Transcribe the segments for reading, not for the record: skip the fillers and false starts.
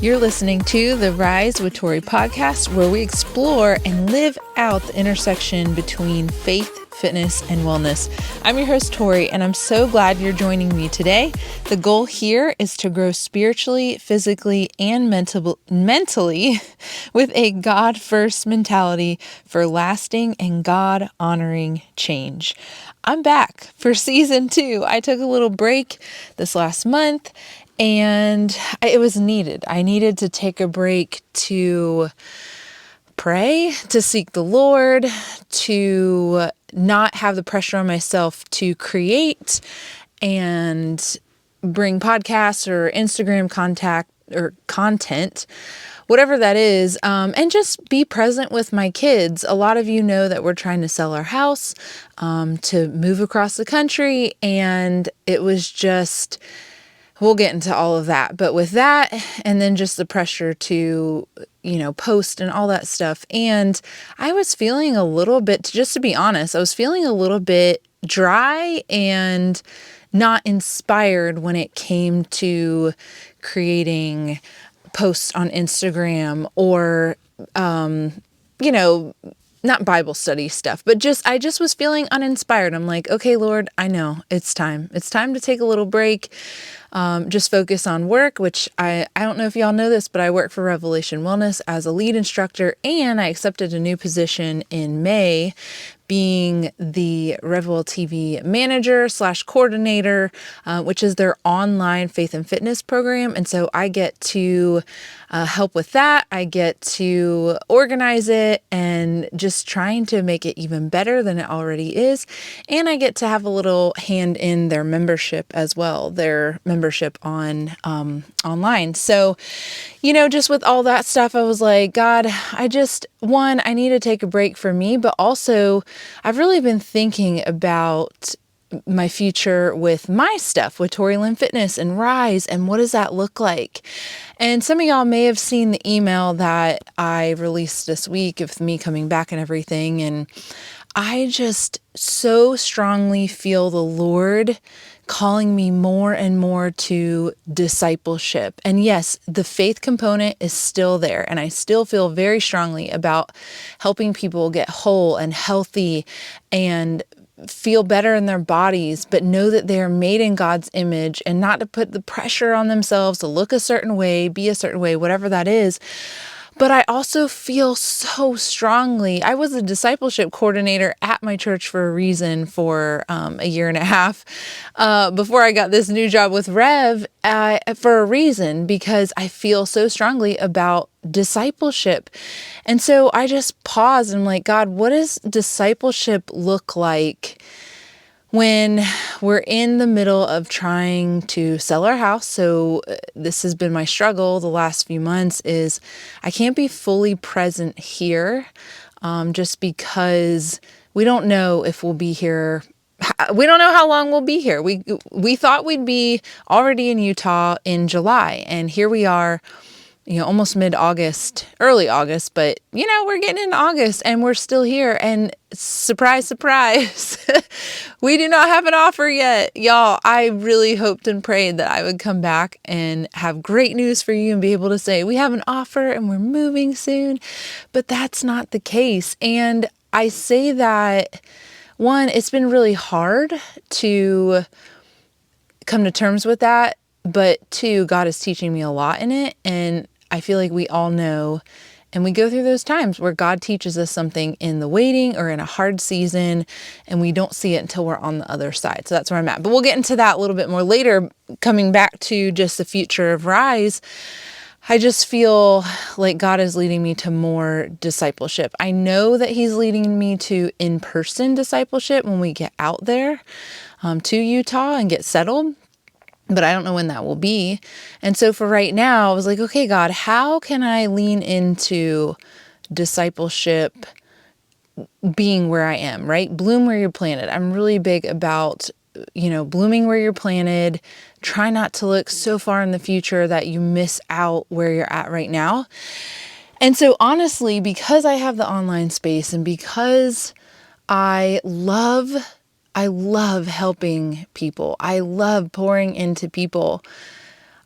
You're listening to the Rise with Torie podcast, where we explore and live out the intersection between faith, fitness, and wellness. I'm your host, Torie, and I'm so glad you're joining me today. The goal here is to grow spiritually, physically, and mentally with a God-first mentality for lasting and God-honoring change. I'm back for season 2. I took a little break this last month, and it was needed. I needed to take a break to pray, to seek the Lord, to not have the pressure on myself to create and bring podcasts or Instagram content, whatever that is, and just be present with my kids. A lot of you know that we're trying to sell our house, to move across the country, and it was just... We'll get into all of that. But with that, and then just the pressure to, post and all that stuff. And I was feeling a little bit, just to be honest, I was feeling a little bit dry and not inspired when it came to creating posts on Instagram or, not Bible study stuff, but I just was feeling uninspired. I'm like, okay, Lord, I know it's time. It's time to take a little break. Just focus on work, which I don't know if y'all know this, but I work for Revelation Wellness as a lead instructor, and I accepted a new position in May, being the Revwell TV manager / coordinator, which is their online faith and fitness program. And so I get to help with that. I get to organize it and just trying to make it even better than it already is. And I get to have a little hand in their membership as well, their membership on online. So, just with all that stuff, I was like, God, I need to take a break for me, but also I've really been thinking about my future with my stuff, with Torie Lin Fitness and Rise, and what does that look like? And some of y'all may have seen the email that I released this week of me coming back and everything, and I just so strongly feel the Lord calling me more and more to discipleship. And yes, the faith component is still there, and I still feel very strongly about helping people get whole and healthy and feel better in their bodies, but know that they are made in God's image, and not to put the pressure on themselves to look a certain way, be a certain way, whatever that is. But I also feel so strongly. I was a discipleship coordinator at my church for a reason for a year and a half before I got this new job with Rev for a reason, because I feel so strongly about discipleship. And so I just paused and I'm like, God, what does discipleship look like when we're in the middle of trying to sell our house? So this has been my struggle the last few months, is I can't be fully present here just because we don't know if we'll be here. We don't know how long we'll be here. We thought we'd be already in Utah in July, and here we are, almost mid-August, early August, but we're getting into August and we're still here. And surprise, surprise, we do not have an offer yet. Y'all, I really hoped and prayed that I would come back and have great news for you and be able to say, we have an offer and we're moving soon, but that's not the case. And I say that, one, it's been really hard to come to terms with that, but two, God is teaching me a lot in it. And I feel like we all know, and we go through those times where God teaches us something in the waiting or in a hard season, and we don't see it until we're on the other side. So that's where I'm at. But we'll get into that a little bit more later. Coming back to just the future of Rise, I just feel like God is leading me to more discipleship. I know that He's leading me to in-person discipleship when we get out there to Utah and get settled. But I don't know when that will be. And so for right now, I was like, okay, God, how can I lean into discipleship being where I am, right? Bloom where you're planted. I'm really big about, blooming where you're planted. Try not to look so far in the future that you miss out where you're at right now. And so honestly, because I have the online space and because I love I love helping people. I love pouring into people.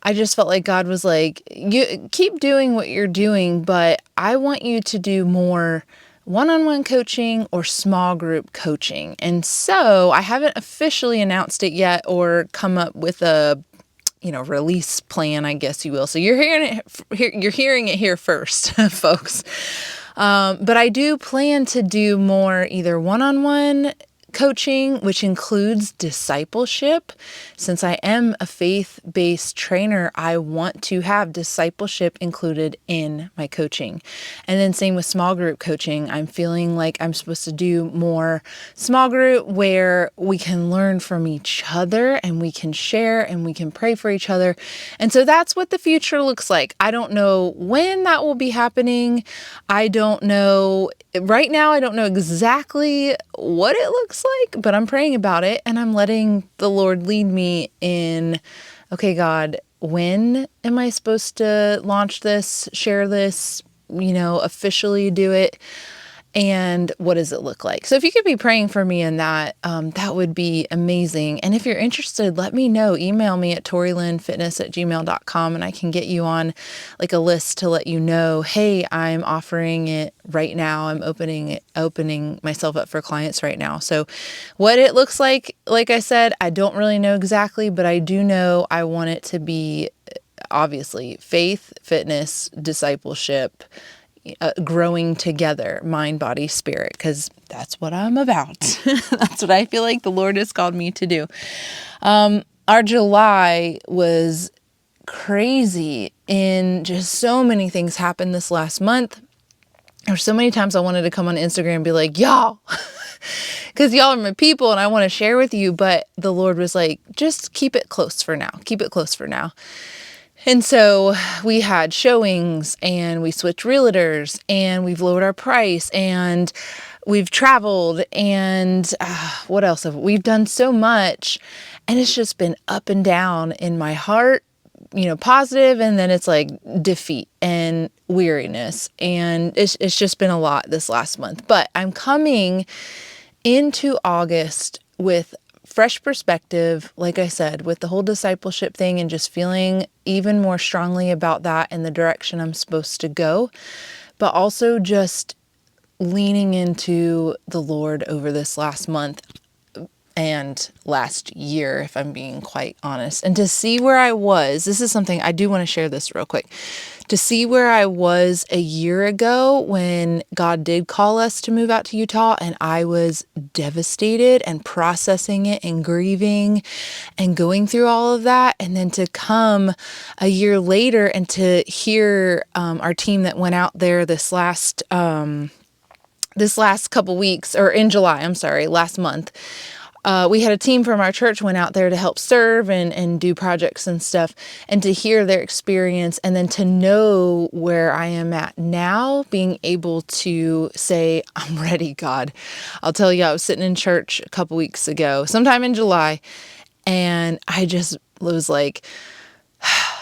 I just felt like God was like, you keep doing what you're doing, but I want you to do more one-on-one coaching or small group coaching. And so I haven't officially announced it yet or come up with a release plan, I guess you will. So you're hearing it here first, folks. But I do plan to do more either one-on-one coaching, which includes discipleship. Since I am a faith-based trainer, I want to have discipleship included in my coaching. And then same with small group coaching. I'm feeling like I'm supposed to do more small group where we can learn from each other and we can share and we can pray for each other. And so that's what the future looks like. I don't know when that will be happening. I don't know. Right now, I don't know exactly what it looks like, but I'm praying about it and I'm letting the Lord lead me in, okay, God, when am I supposed to launch this, share this, officially do it? And what does it look like? So if you could be praying for me in that, that would be amazing. And if you're interested, let me know. Email me at torielinfitness@gmail.com and I can get you on like a list to let you know, hey, I'm offering it right now. I'm opening myself up for clients right now. So what it looks like I said, I don't really know exactly, but I do know I want it to be obviously faith, fitness, discipleship, growing together, mind, body, spirit, because that's what I'm about. That's what I feel like the Lord has called me to do. Our July was crazy in just so many things happened this last month. There were so many times I wanted to come on Instagram and be like, y'all, because y'all are my people and I want to share with you. But the Lord was like, just keep it close for now. Keep it close for now. And so we had showings and we switched realtors and we've lowered our price and we've traveled and what else? We've done so much and it's just been up and down in my heart, positive. And then it's like defeat and weariness. And it's just been a lot this last month, but I'm coming into August with fresh perspective, like I said, with the whole discipleship thing and just feeling even more strongly about that and the direction I'm supposed to go, but also just leaning into the Lord over this last month and last year, if I'm being quite honest, and to see where I was. This is something I do want to share this real quick. To see where I was a year ago when God did call us to move out to Utah and I was devastated and processing it and grieving and going through all of that. And then to come a year later and to hear our team that went out there this last couple weeks, or in July, last month, we had a team from our church went out there to help serve and do projects and stuff, and to hear their experience and then to know where I am at now, being able to say, I'm ready, God. I'll tell you, I was sitting in church a couple weeks ago, sometime in July, and I just was like,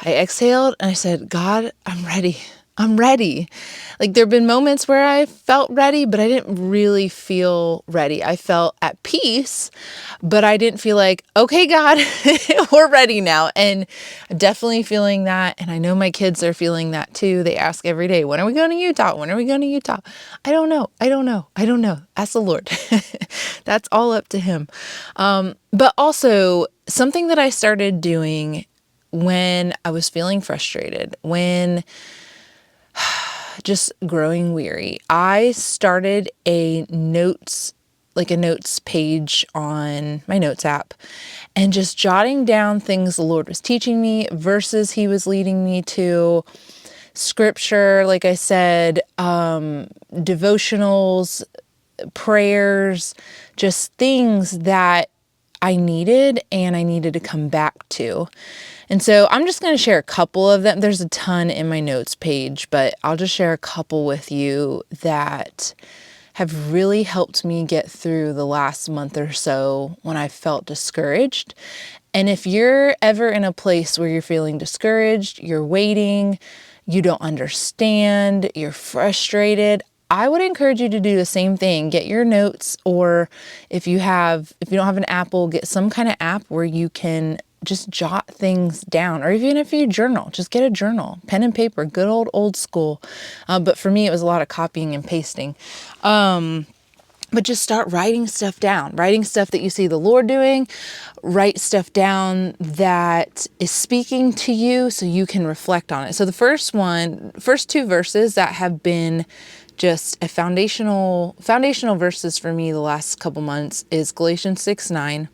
I exhaled and I said, God, I'm ready. I'm ready. Like there have been moments where I felt ready, but I didn't really feel ready. I felt at peace, but I didn't feel like, okay, God, we're ready now. And I'm definitely feeling that. And I know my kids are feeling that too. They ask every day, when are we going to Utah? When are we going to Utah? I don't know. Ask the Lord. That's all up to him. But also something that I started doing when I was feeling frustrated, when just growing weary, I started a notes page on my notes app and just jotting down things the Lord was teaching me, verses he was leading me to, scripture, like I said, devotionals, prayers, just things that I needed and I needed to come back to. And so I'm just going to share a couple of them. There's a ton in my notes page, but I'll just share a couple with you that have really helped me get through the last month or so when I felt discouraged. And if you're ever in a place where you're feeling discouraged, you're waiting, you don't understand, you're frustrated, I would encourage you to do the same thing. Get your notes, or if you don't have an Apple, get some kind of app where you can just jot things down, or even if you journal, just get a journal, pen and paper, good old school. But for me, it was a lot of copying and pasting. But just start writing stuff down, writing stuff that you see the Lord doing, write stuff down that is speaking to you so you can reflect on it. So the first two verses that have been just a foundational verses for me the last couple months is Galatians 6:9.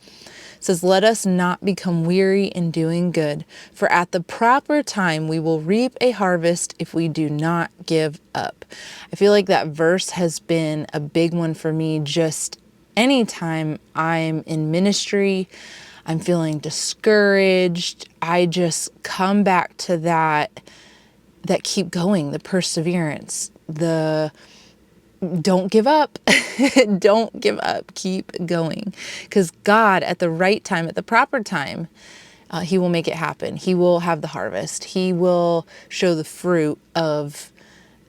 It says, "Let us not become weary in doing good, for at the proper time we will reap a harvest if we do not give up." I feel like that verse has been a big one for me. Just anytime I'm in ministry, I'm feeling discouraged, I just come back to that keep going, the perseverance, the don't give up. Don't give up. Keep going. Because God, at the right time, at the proper time, He will make it happen. He will have the harvest. He will show the fruit of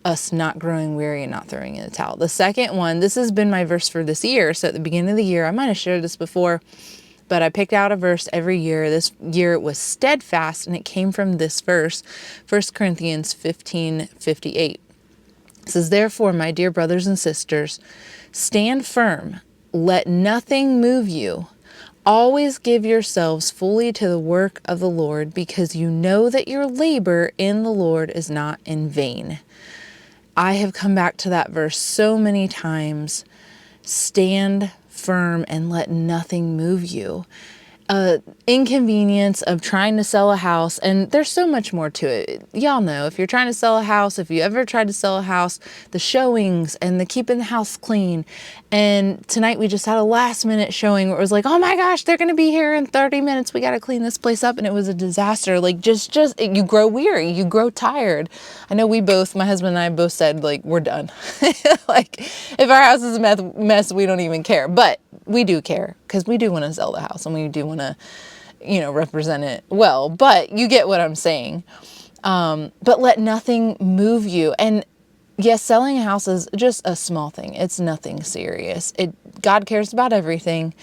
us not growing weary and not throwing in the towel. The second one, this has been my verse for this year. So at the beginning of the year, I might have shared this before, but I picked out a verse every year. This year it was steadfast, and it came from this verse, 1 Corinthians 15:58. It says, "Therefore, my dear brothers and sisters, stand firm. Let nothing move you. Always give yourselves fully to the work of the Lord, because you know that your labor in the Lord is not in vain." I have come back to that verse so many times. Stand firm and let nothing move you. Inconvenience of trying to sell a house, and there's so much more to it. Y'all know, if you're trying to sell a house, if you ever tried to sell a house, the showings and the keeping the house clean. And tonight we just had a last minute showing where it was like, oh my gosh, they're going to be here in 30 minutes. We got to clean this place up. And it was a disaster. Like just you grow weary, you grow tired. I know my husband and I both said, like, we're done. Like, if our house is a mess, we don't even care. But we do care, because we do want to sell the house and we do want to, represent it well. But you get what I'm saying. But let nothing move you. And yes, selling a house is just a small thing. It's nothing serious. God cares about everything.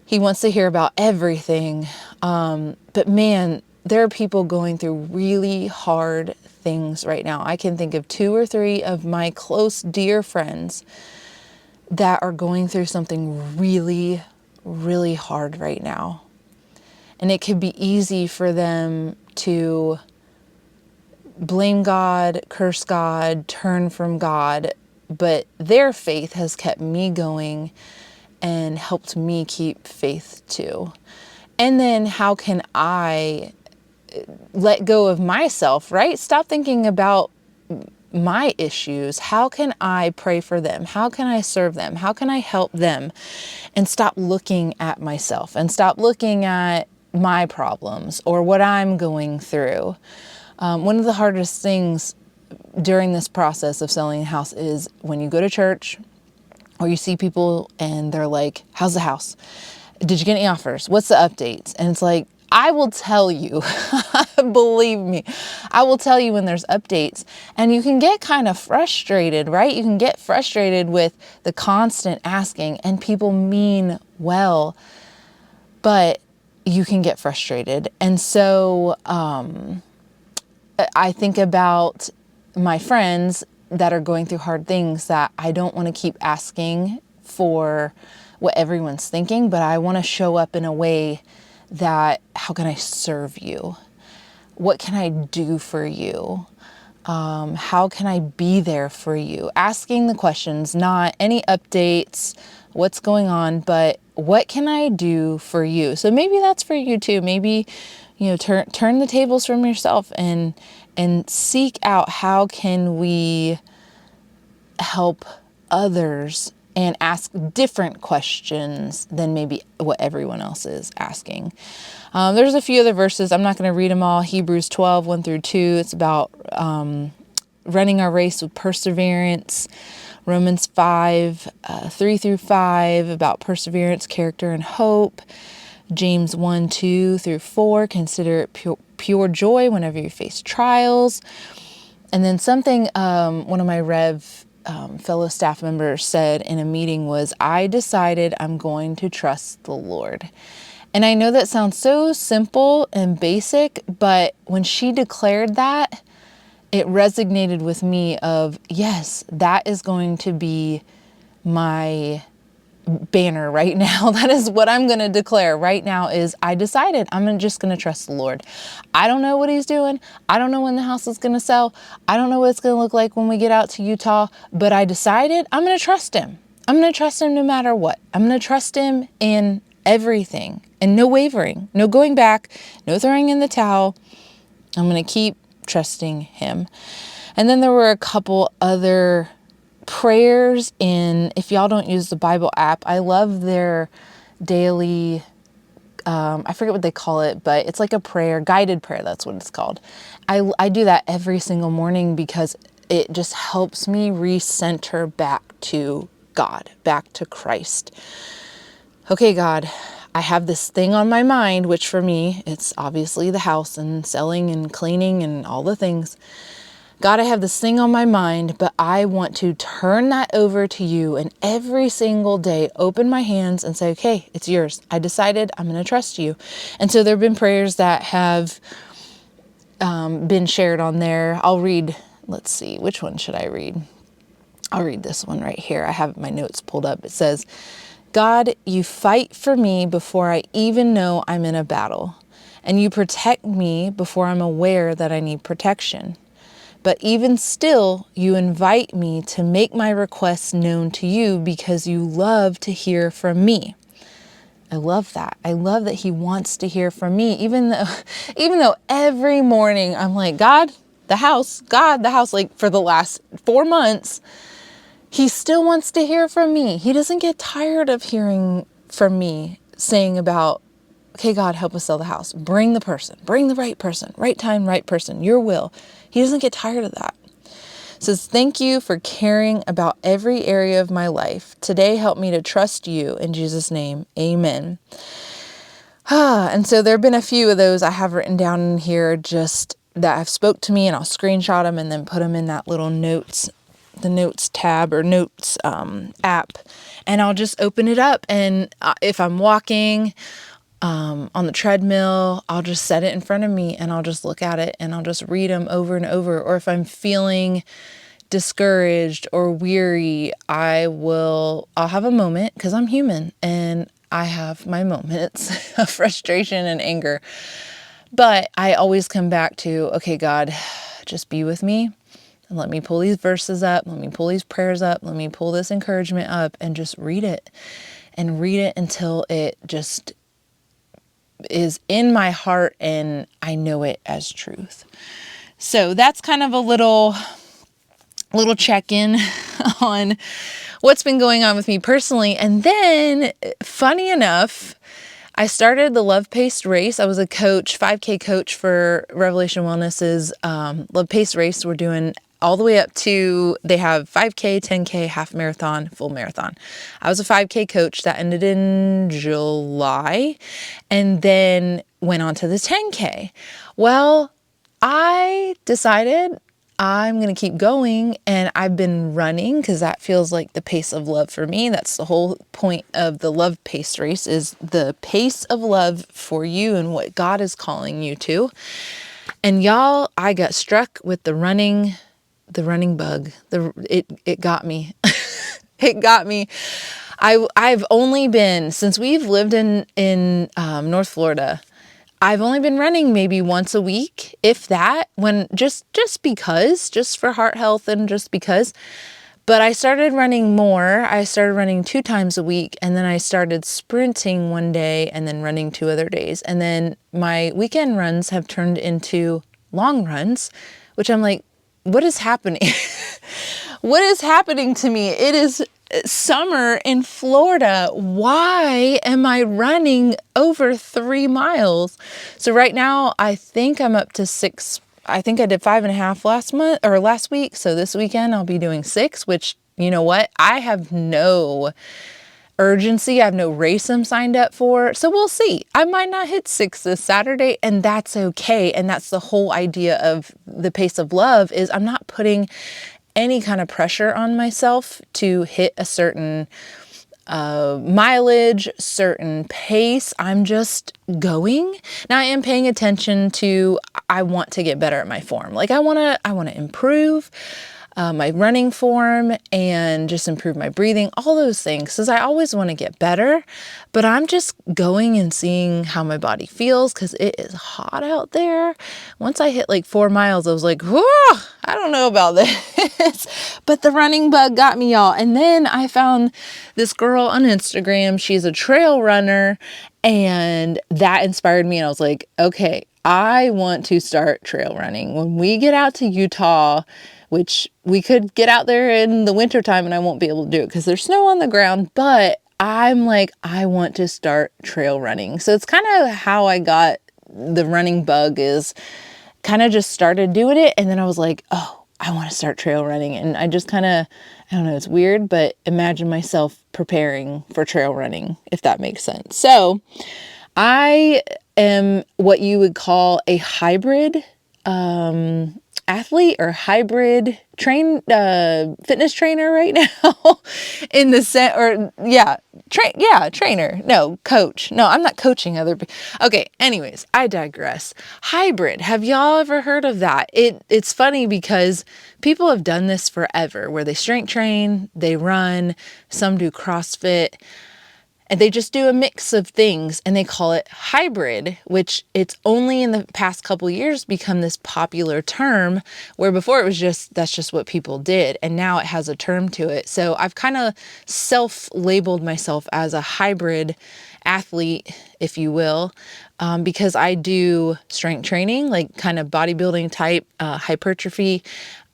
He wants to hear about everything. But man, there are people going through really hard things right now. I can think of 2 or 3 of my close, dear friends that are going through something really, really hard right now. And it could be easy for them to blame God, curse God, turn from God, but their faith has kept me going and helped me keep faith too. And then how can I let go of myself, right? Stop thinking about my issues. How can I pray for them? How can I serve them? How can I help them? And stop looking at myself and stop looking at my problems or what I'm going through. One of the hardest things during this process of selling a house is when you go to church or you see people and they're like, how's the house? Did you get any offers? What's the updates? And it's like, I will tell you, believe me, I will tell you when there's updates. And you can get kind of frustrated, right? You can get frustrated with the constant asking, and people mean well, but you can get frustrated. And so I think about my friends that are going through hard things, that I don't want to keep asking for what everyone's thinking, but I want to show up in a way that, how can I serve you? What can I do for you? How can I be there for you? Asking the questions, not any updates, what's going on, but what can I do for you? So maybe that's for you too. Maybe, turn the tables from yourself and seek out, how can we help others, and ask different questions than maybe what everyone else is asking. There's a few other verses. I'm not going to read them all. Hebrews 12, 1-2. It's about running our race with perseverance. Romans 5, 3-5, about perseverance, character, and hope. James 1, 2-4, consider it pure joy whenever you face trials. And then something, one of my Rev fellow staff member said in a meeting was, I decided I'm going to trust the Lord. And I know that sounds so simple and basic, but when she declared that, it resonated with me of, yes, that is going to be my banner right now. That is what I'm going to declare right now is I decided I'm just going to trust the Lord. I don't know what he's doing. I don't know when the house is going to sell. I don't know what it's going to look like when we get out to Utah, but I decided I'm going to trust him. I'm going to trust him no matter what. I'm going to trust him in everything and no wavering, no going back, no throwing in the towel. I'm going to keep trusting him. And then there were a couple other prayers if y'all don't use the Bible app, I love their daily, I forget what they call it, but it's like a prayer, guided prayer. That's what it's called. I do that every single morning because it just helps me recenter back to God, back to Christ. Okay, God, I have this thing on my mind, which for me, it's obviously the house and selling and cleaning and all the things. God, I have this thing on my mind, but I want to turn that over to you and every single day open my hands and say, okay, it's yours. I decided I'm going to trust you. And so there have been prayers that have been shared on there. I'll read, let's see, which one should I read? I'll read this one right here. I have my notes pulled up. It says, God, you fight for me before I even know I'm in a battle, and you protect me before I'm aware that I need protection. But even still, you invite me to make my requests known to you because you love to hear from me. I love that. I love that he wants to hear from me, even though every morning I'm like, God, the house, like for the last 4 months, he still wants to hear from me. He doesn't get tired of hearing from me saying about, okay, God, help us sell the house. Bring the person, bring the right person, right time, right person, your will. He doesn't get tired of that. It says, thank you for caring about every area of my life. Today, help me to trust you in Jesus' name. Amen. And so there have been a few of those I have written down in here just that have spoke to me, and I'll screenshot them and then put them in that little notes, the notes tab or notes app. And I'll just open it up. And if I'm walking on the treadmill, I'll just set it in front of me and I'll just look at it and I'll just read them over and over. Or if I'm feeling discouraged or weary, I'll have a moment, because I'm human and I have my moments of frustration and anger. But I always come back to, okay, God, just be with me and let me pull these verses up. Let me pull these prayers up. Let me pull this encouragement up and just read it and read it until it just is in my heart and I know it as truth. So that's kind of a little check-in on what's been going on with me personally. And then, funny enough, I started the Love Paced Race. I was a coach, 5K coach for Revelation Wellness's Love Paced Race. We're doing all the way up to, they have 5K, 10K, half marathon, full marathon. I was a 5K coach that ended in July and then went on to the 10K. Well, I decided I'm going to keep going, and I've been running because that feels like the pace of love for me. That's the whole point of the Love Pace Race, is the pace of love for you and what God is calling you to. And y'all, I got struck with the running bug. It got me. It got me. I've only been, since we've lived in North Florida, I've only been running maybe once a week, if that, when just for heart health and just because. But I started running more. I started running 2 times a week, and then I started sprinting one day and then running 2 other days. And then my weekend runs have turned into long runs, which I'm like, what is happening? What is happening to me? It is summer in Florida. Why am I running over 3 miles? So right now, I think I'm up to 6. I think I did 5.5 last week. So this weekend I'll be doing 6, which, you know what? I have no urgency. I have no race I'm signed up for. So we'll see. I might not hit 6 this Saturday, and that's okay. And that's the whole idea of the pace of love, is I'm not putting any kind of pressure on myself to hit a certain mileage, certain pace. I'm just going. Now I am paying attention to, I want to get better at my form. Like I want to improve my running form and just improve my breathing, all those things. Cause I always want to get better, but I'm just going and seeing how my body feels. Cause it is hot out there. Once I hit like 4 miles, I was like, whoa, I don't know about this, but the running bug got me, y'all. And then I found this girl on Instagram. She's a trail runner, and that inspired me. And I was like, okay, I want to start trail running. When we get out to Utah, which we could get out there in the wintertime and I won't be able to do it because there's snow on the ground, but I'm like, I want to start trail running. So it's kind of how I got the running bug, is kind of just started doing it. And then I was like, oh, I want to start trail running. And I just kind of, I don't know, it's weird, but imagine myself preparing for trail running, if that makes sense. So I am what you would call a hybrid athlete or hybrid fitness trainer right now in the set, or trainer. No, coach. No, I'm not coaching other people. Okay. Anyways, I digress. Hybrid. Have y'all ever heard of that? It's funny because people have done this forever, where they strength train, they run, some do CrossFit, and they just do a mix of things, and they call it hybrid, which it's only in the past couple years become this popular term, where before it was just, that's just what people did. And now it has a term to it. So I've kind of self-labeled myself as a hybrid athlete, if you will, because I do strength training, like kind of bodybuilding type, hypertrophy.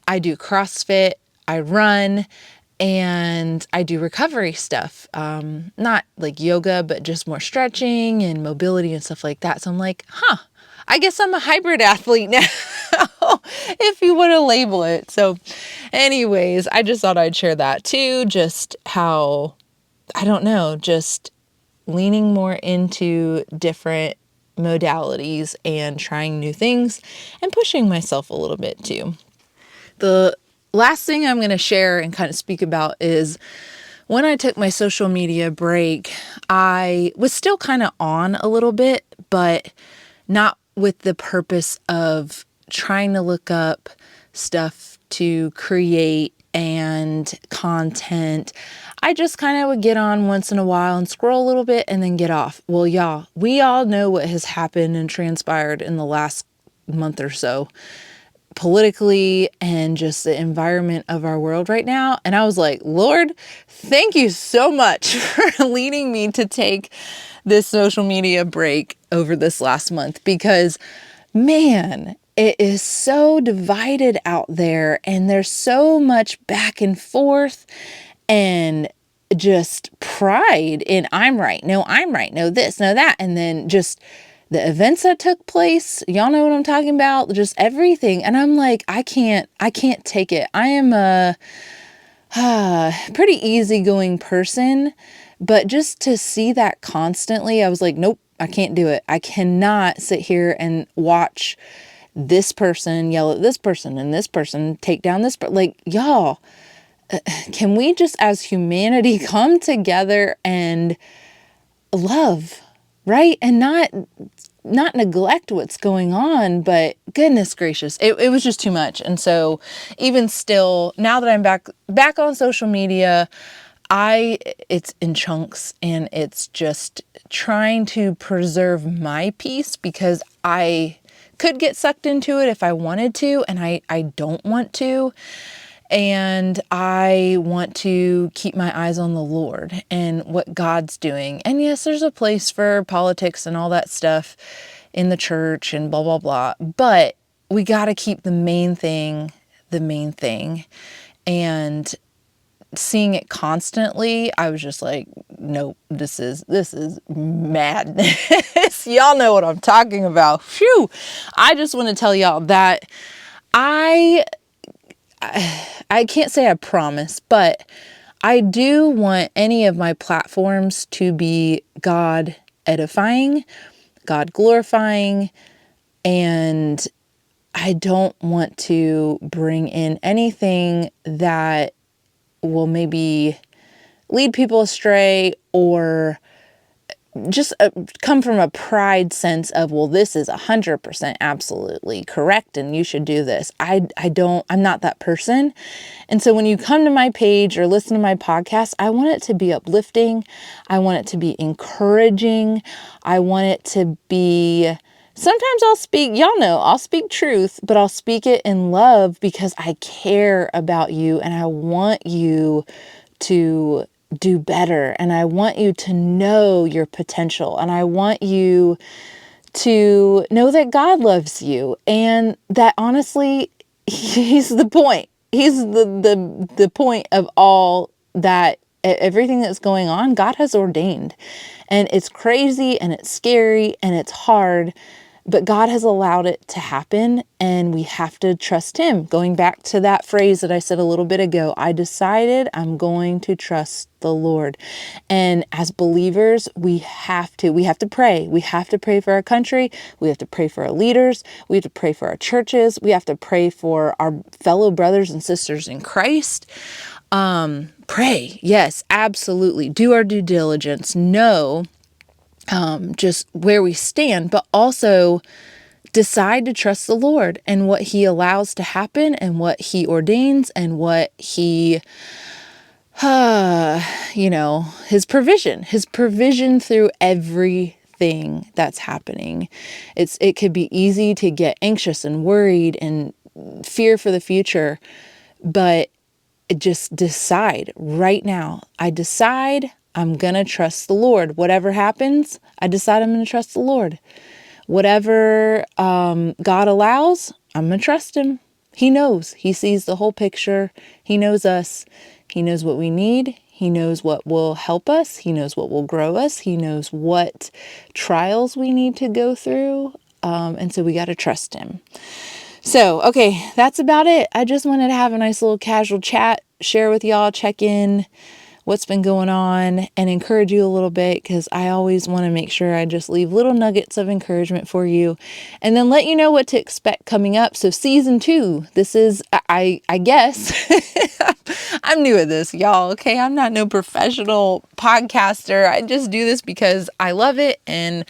I do CrossFit, I run, and I do recovery stuff, not like yoga, but just more stretching and mobility and stuff like that. So I'm like, I guess I'm a hybrid athlete now, if you want to label it. So anyways, I just thought I'd share that too. Just how, I don't know, just leaning more into different modalities and trying new things and pushing myself a little bit too. The last thing I'm going to share and kind of speak about is when I took my social media break, I was still kind of on a little bit, but not with the purpose of trying to look up stuff to create and content. I just kind of would get on once in a while and scroll a little bit and then get off. Well, y'all, we all know what has happened and transpired in the last month or so, politically and just the environment of our world right now. And I was like, Lord, thank you so much for leading me to take this social media break over this last month, because man, it is so divided out there, and there's so much back and forth and just pride in I'm right, no, this, no, that. And then just the events that took place, y'all know what I'm talking about, just everything. And I'm like, I can't take it. I am a pretty easygoing person, but just to see that constantly, I was like, nope, I can't do it. I cannot sit here and watch this person yell at this person and this person take down this, but like, y'all, can we just as humanity come together and love, right? And not neglect what's going on, but goodness gracious, it was just too much. And so even still, now that I'm back on social media, it's in chunks, and it's just trying to preserve my peace, because I could get sucked into it if I wanted to, and I don't want to. And I want to keep my eyes on the Lord and what God's doing. And yes, there's a place for politics and all that stuff in the church and blah, blah, blah. But we got to keep the main thing. And seeing it constantly, I was just like, nope, this is madness. Y'all know what I'm talking about. Phew. I just want to tell y'all that I can't say I promise, but I do want any of my platforms to be God edifying, God glorifying, and I don't want to bring in anything that will maybe lead people astray or just come from a pride sense of, well, this is 100% absolutely correct and you should do this. I'm not that person. And so when you come to my page or listen to my podcast, I want it to be uplifting. I want it to be encouraging. I want it to be, sometimes I'll speak truth, but I'll speak it in love because I care about you and I want you to do better. And I want you to know your potential. And I want you to know that God loves you and that honestly, He's the point. He's the point of all that, everything that's going on, God has ordained. And it's crazy and it's scary and it's hard, but God has allowed it to happen and we have to trust Him. Going back to that phrase that I said a little bit ago, I decided I'm going to trust the Lord. And as believers, we have to pray. We have to pray for our country. We have to pray for our leaders. We have to pray for our churches. We have to pray for our fellow brothers and sisters in Christ. Pray. Yes, absolutely. Do our due diligence. Know just where we stand, but also decide to trust the Lord and what He allows to happen and what He ordains and what He, His provision through everything that's happening. It could be easy to get anxious and worried and fear for the future, but just decide right now. I decide I'm going to trust the Lord. Whatever happens, I decide I'm going to trust the Lord. Whatever God allows, I'm going to trust Him. He knows. He sees the whole picture. He knows us. He knows what we need. He knows what will help us. He knows what will grow us. He knows what trials we need to go through. And so we got to trust Him. So, okay, that's about it. I just wanted to have a nice little casual chat, share with y'all, check in what's been going on, and encourage you a little bit because I always want to make sure I just leave little nuggets of encouragement for you and then let you know what to expect coming up. So season 2, this is, I guess, I'm new at this, y'all, okay? I'm not no professional podcaster. I just do this because I love it and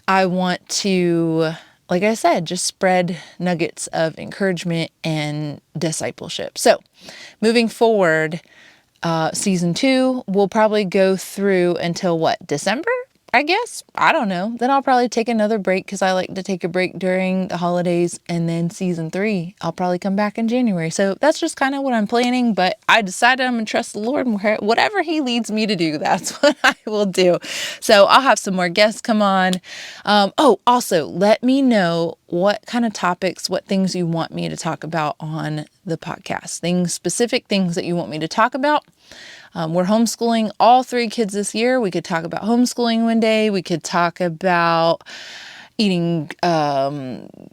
I want to, like I said, just spread nuggets of encouragement and discipleship. So moving forward, season 2 will probably go through until December? I guess. I don't know. Then I'll probably take another break because I like to take a break during the holidays. And then season 3, I'll probably come back in January. So that's just kind of what I'm planning. But I decided I'm going to trust the Lord and whatever He leads me to do, that's what I will do. So I'll have some more guests come on. Also, let me know what kind of topics, what things you want me to talk about on the podcast. Specific things that you want me to talk about. We're homeschooling all 3 kids this year. We could talk about homeschooling one day. We could talk about eating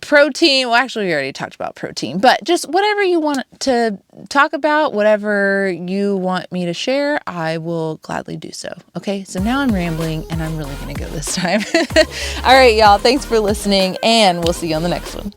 protein. Well, actually, we already talked about protein, but just whatever you want to talk about, whatever you want me to share, I will gladly do so. Okay, so now I'm rambling and I'm really going to go this time. All right, y'all. Thanks for listening, and we'll see you on the next one.